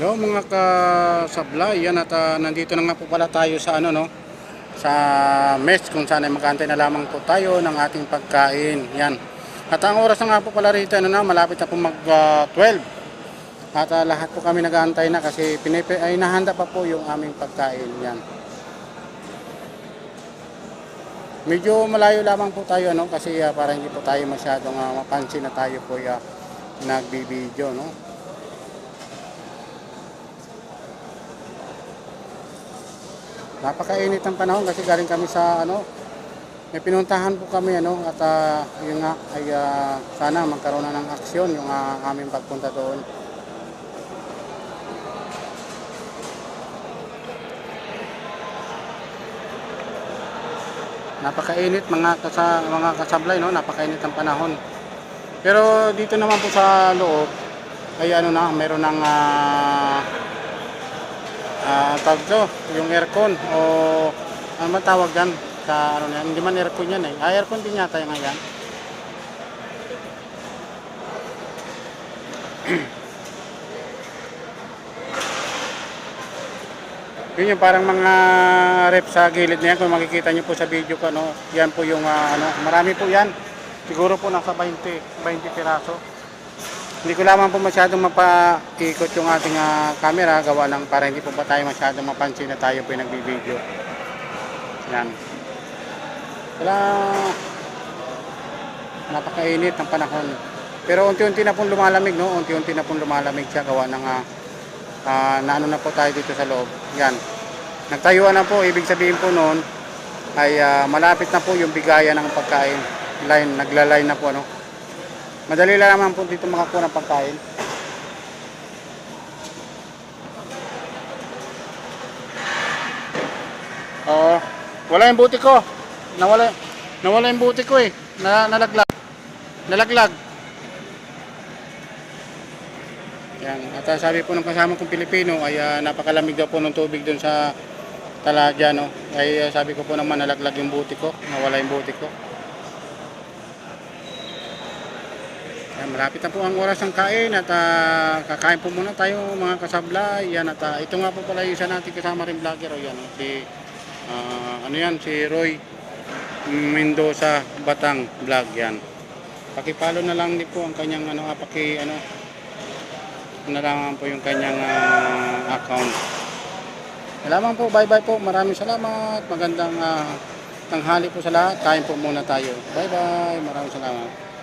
Hello mga kasablay, yan at nandito na nga po pala tayo sa sa mess kung saan ay mag-aantay na lamang po tayo ng ating pagkain. Yan. At ang oras na nga po pala rito malapit na po mag 12. At lahat po kami nag-aantay na kasi ay nahanda pa po yung aming pagkain. Yan. Medyo malayo lamang po tayo kasi para hindi po tayo masyadong mapansin na tayo po nagbibideo Napakainit ng panahon kasi galing kami sa may pinuntahan po kami at yun nga ay sana magkaroon na ng aksyon yung aming pagpunta doon. Napakainit mga kasablay napakainit ng panahon. Pero dito naman po sa loob ay meron ng tawag to, yung aircon o ano man tawag dyan sa yan, hindi man aircon yan aircon din yata yung yan. Yun yung parang mga rep sa gilid na yan, kung makikita nyo po sa video ko yan po yung marami po yan, siguro po nasa 20 piraso. Hindi ko lamang po masyadong mapaikot yung ating camera, gawa lang para hindi po ba tayo masyadong mapansin na tayo po yung nagbibideo. Yan. Kaya napakainit ng panahon. Pero unti-unti na pong lumalamig, unti-unti na pong lumalamig siya, gawa ng naano na po tayo dito sa loob. Yan. Nagtayuan na po, ibig sabihin po noon ay malapit na po yung bigayan ng pagkain. Nagla-line na po Madali lang naman po dito makakuha ng pagkain. Wala yung buti ko. Nawala yung buti ko Nalaglag. Yan. At sabi po ng kasama kong Pilipino ay napakalamig daw po ng tubig doon sa Taladya Ay sabi ko po naman nalaglag yung buti ko. Nawala yung buti ko. Yan, malapit na po ang oras ng kain at kakain po muna tayo mga kasablay. Yan, at ito nga po pala yung isa natin kasama rin vlogger si Roy Mendoza Batang Vlog. Yan. Pakipalo na lang din po ang kanyang na lang po yung kanyang account. Salamat po, bye bye po. Maraming salamat. Magandang tanghali po sa lahat. Kain po muna tayo. Bye bye. Maraming salamat.